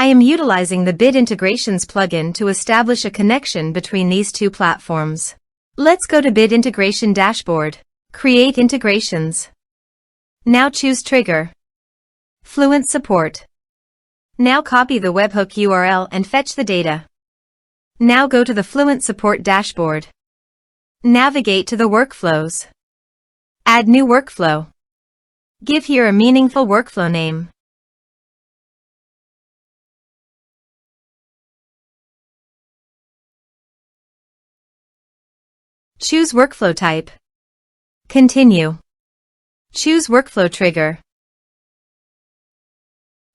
I am utilizing the Bid Integrations plugin to establish a connection between these two platforms. Let's go to Bid Integration Dashboard. Create integrations. Now choose Trigger. Fluent Support. Now copy the webhook URL and fetch the data. Now go to the Fluent Support dashboard. Navigate to the workflows. Add new workflow. Give here a meaningful workflow name. Choose workflow type. Continue. Choose workflow trigger.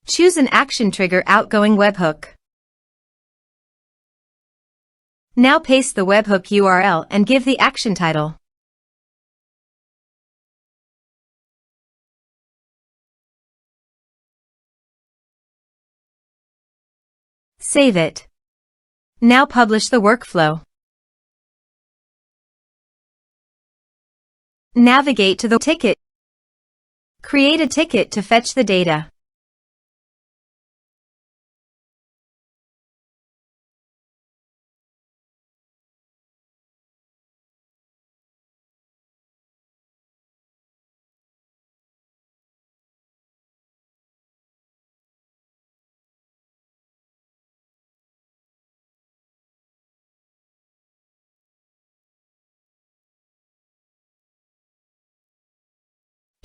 Choose an action trigger outgoing webhook. Now paste the webhook URL and give the action title. Save it. Now publish the workflow. Navigate to the ticket. Create a ticket to fetch the data.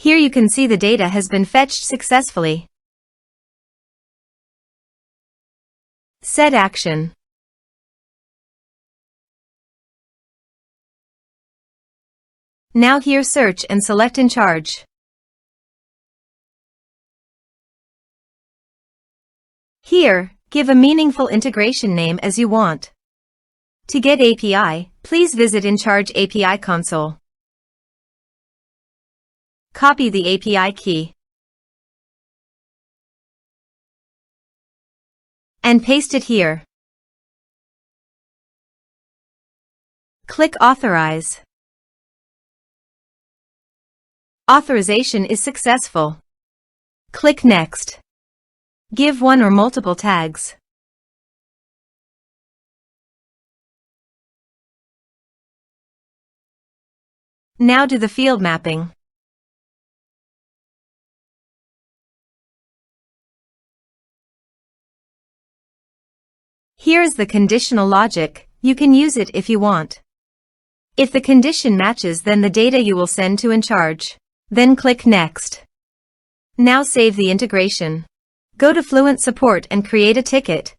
Here you can see the data has been fetched successfully. Set action. Now here search and select Encharge. Here, give a meaningful integration name as you want. To get API, please visit Encharge API console. Copy the API key and paste it here. Click Authorize. Authorization is successful. Click Next. Give one or multiple tags. Now do the field mapping. Here is the conditional logic. You can use it if you want. If the condition matches, then the data you will send to Encharge. Then click Next. Now save the integration. Go to Fluent Support and create a ticket.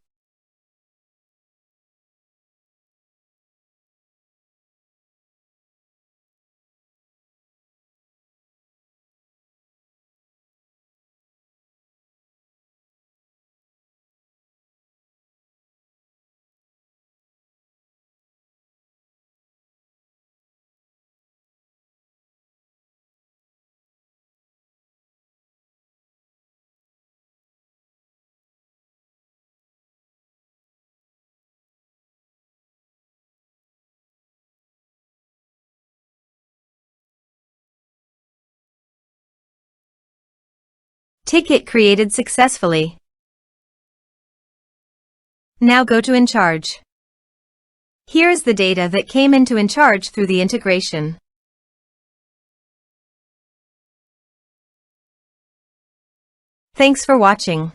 Ticket created successfully. Now go to Encharge. Here is the data that came into Encharge through the integration. Thanks for watching.